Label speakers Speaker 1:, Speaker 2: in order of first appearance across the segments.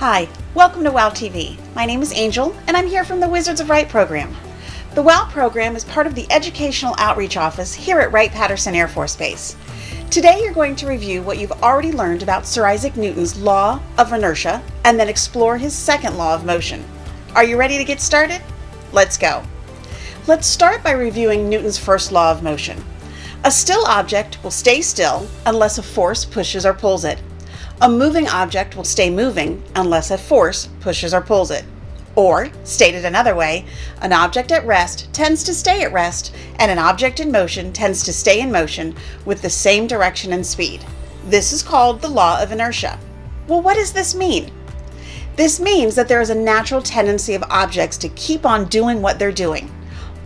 Speaker 1: Hi, welcome to WOW TV. My name is Angel, and I'm here from the Wizards of Wright program. The WOW program is part of the Educational Outreach Office here at Wright-Patterson Air Force Base. Today you're going to review what you've already learned about Sir Isaac Newton's law of inertia, and then explore his second law of motion. Are you ready to get started? Let's go. Let's start by reviewing Newton's first law of motion. A still object will stay still unless a force pushes or pulls it. A moving object will stay moving unless a force pushes or pulls it. Or, stated another way, an object at rest tends to stay at rest, and an object in motion tends to stay in motion with the same direction and speed. This is called the law of inertia. Well, what does this mean? This means that there is a natural tendency of objects to keep on doing what they're doing.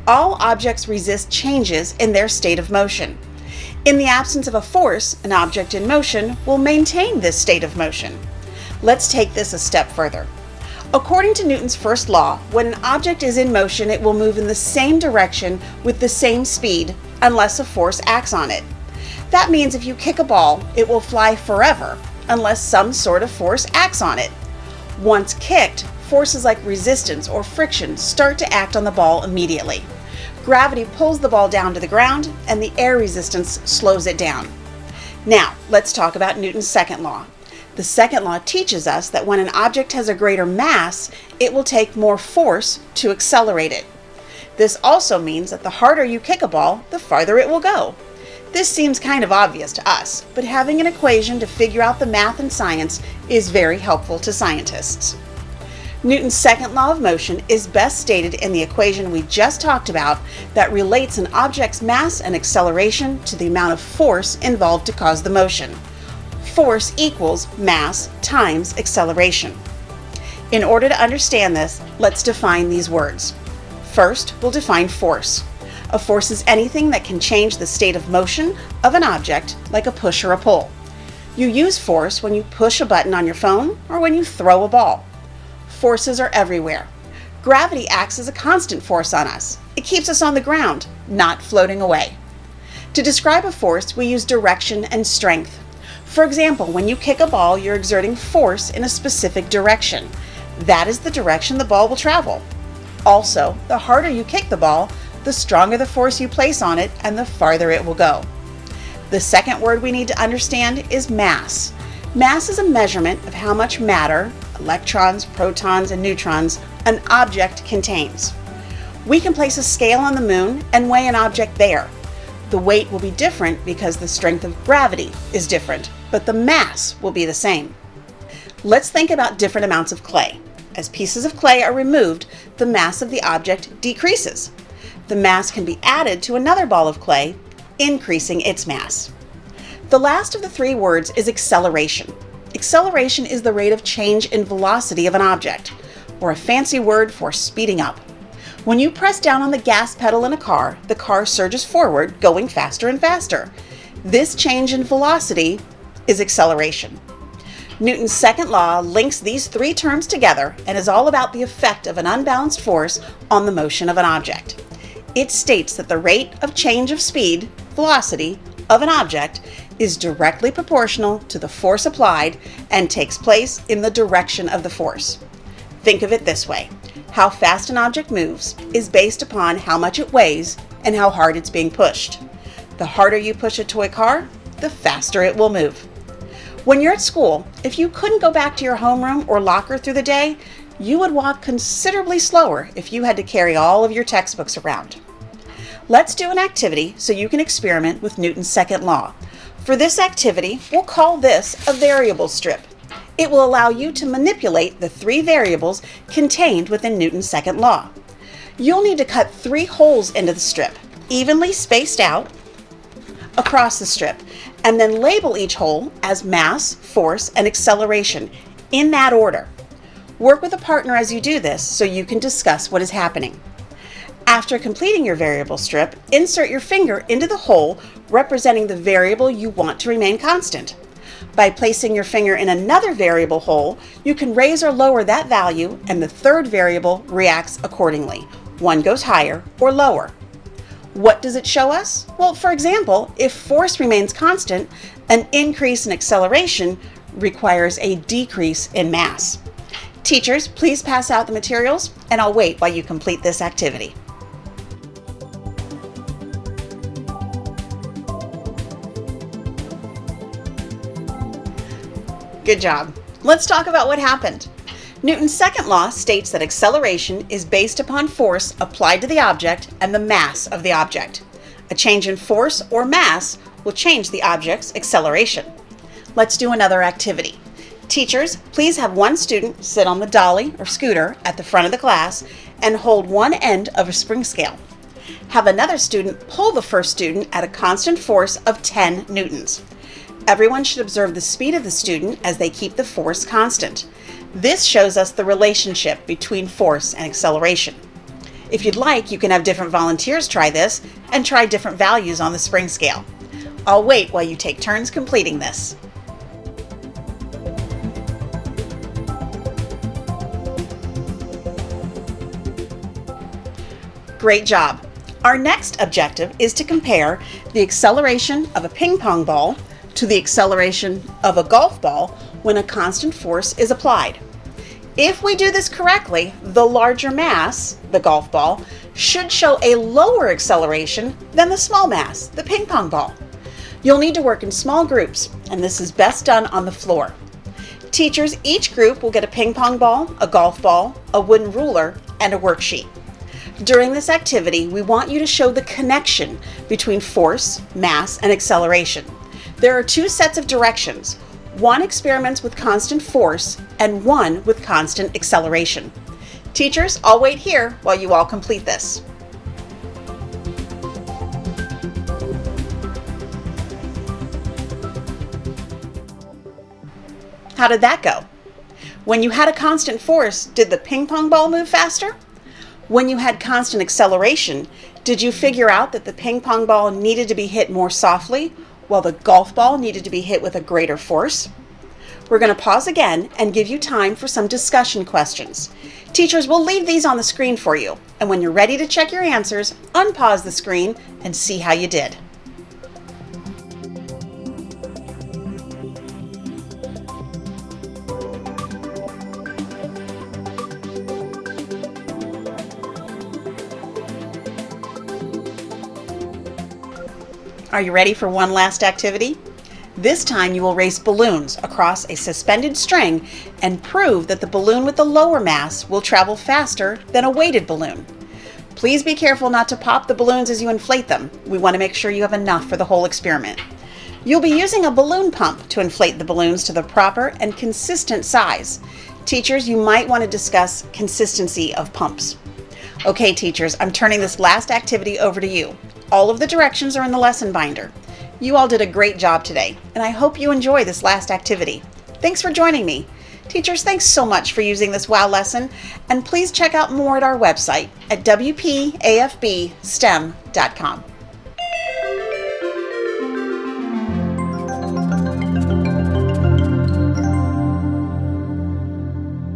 Speaker 1: All objects resist changes in their state of motion. In the absence of a force, an object in motion will maintain this state of motion. Let's take this a step further. According to Newton's first law, when an object is in motion, it will move in the same direction with the same speed unless a force acts on it. That means if you kick a ball, it will fly forever unless some sort of force acts on it. Once kicked, forces like resistance or friction start to act on the ball immediately. Gravity pulls the ball down to the ground, and the air resistance slows it down. Now, let's talk about Newton's second law. The second law teaches us that when an object has a greater mass, it will take more force to accelerate it. This also means that the harder you kick a ball, the farther it will go. This seems kind of obvious to us, but having an equation to figure out the math and science is very helpful to scientists. Newton's second law of motion is best stated in the equation we just talked about that relates an object's mass and acceleration to the amount of force involved to cause the motion. Force equals mass times acceleration. In order to understand this, let's define these words. First, we'll define force. A force is anything that can change the state of motion of an object, like a push or a pull. You use force when you push a button on your phone or when you throw a ball. Forces are everywhere. Gravity acts as a constant force on us. It keeps us on the ground, not floating away. To describe a force, we use direction and strength. For example, when you kick a ball, you're exerting force in a specific direction. That is the direction the ball will travel. Also, the harder you kick the ball, the stronger the force you place on it and the farther it will go. The second word we need to understand is mass. Mass is a measurement of how much matter, electrons, protons, and neutrons, an object contains. We can place a scale on the moon and weigh an object there. The weight will be different because the strength of gravity is different, but the mass will be the same. Let's think about different amounts of clay. As pieces of clay are removed, the mass of the object decreases. The mass can be added to another ball of clay, increasing its mass. The last of the three words is acceleration. Acceleration is the rate of change in velocity of an object, or a fancy word for speeding up. When you press down on the gas pedal in a car, the car surges forward, going faster and faster. This change in velocity is acceleration. Newton's second law links these three terms together and is all about the effect of an unbalanced force on the motion of an object. It states that the rate of change of speed, velocity, of an object is directly proportional to the force applied and takes place in the direction of the force. Think of it this way. How fast an object moves is based upon how much it weighs and how hard it's being pushed. The harder you push a toy car, the faster it will move. When you're at school, if you couldn't go back to your homeroom or locker through the day, you would walk considerably slower if you had to carry all of your textbooks around. Let's do an activity so you can experiment with Newton's second law. For this activity, we'll call this a variable strip. It will allow you to manipulate the three variables contained within Newton's second law. You'll need to cut 3 holes into the strip, evenly spaced out across the strip, and then label each hole as mass, force, and acceleration in that order. Work with a partner as you do this so you can discuss what is happening. After completing your variable strip, insert your finger into the hole representing the variable you want to remain constant. By placing your finger in another variable hole, you can raise or lower that value, and the third variable reacts accordingly. One goes higher or lower. What does it show us? Well, for example, if force remains constant, an increase in acceleration requires a decrease in mass. Teachers, please pass out the materials, and I'll wait while you complete this activity. Good job. Let's talk about what happened. Newton's second law states that acceleration is based upon force applied to the object and the mass of the object. A change in force or mass will change the object's acceleration. Let's do another activity. Teachers, please have one student sit on the dolly or scooter at the front of the class and hold one end of a spring scale. Have another student pull the first student at a constant force of 10 newtons. Everyone should observe the speed of the student as they keep the force constant. This shows us the relationship between force and acceleration. If you'd like, you can have different volunteers try this and try different values on the spring scale. I'll wait while you take turns completing this. Great job. Our next objective is to compare the acceleration of a ping pong ball to the acceleration of a golf ball when a constant force is applied. If we do this correctly, the larger mass, the golf ball, should show a lower acceleration than the small mass, the ping pong ball. You'll need to work in small groups, and this is best done on the floor. Teachers, each group will get a ping pong ball, a golf ball, a wooden ruler, and a worksheet. During this activity, we want you to show the connection between force, mass, and acceleration. There are two sets of directions. One experiments with constant force and one with constant acceleration. Teachers, I'll wait here while you all complete this. How did that go? When you had a constant force, did the ping pong ball move faster? When you had constant acceleration, did you figure out that the ping pong ball needed to be hit more softly while the golf ball needed to be hit with a greater force? We're going to pause again and give you time for some discussion questions. Teachers will leave these on the screen for you, and when you're ready to check your answers, unpause the screen and see how you did. Are you ready for one last activity? This time you will race balloons across a suspended string and prove that the balloon with the lower mass will travel faster than a weighted balloon. Please be careful not to pop the balloons as you inflate them. We want to make sure you have enough for the whole experiment. You'll be using a balloon pump to inflate the balloons to the proper and consistent size. Teachers, you might want to discuss consistency of pumps. Okay, teachers, I'm turning this last activity over to you. All of the directions are in the lesson binder. You all did a great job today, and I hope you enjoy this last activity. Thanks for joining me. Teachers, thanks so much for using this WOW lesson, and please check out more at our website at wpafbstem.com.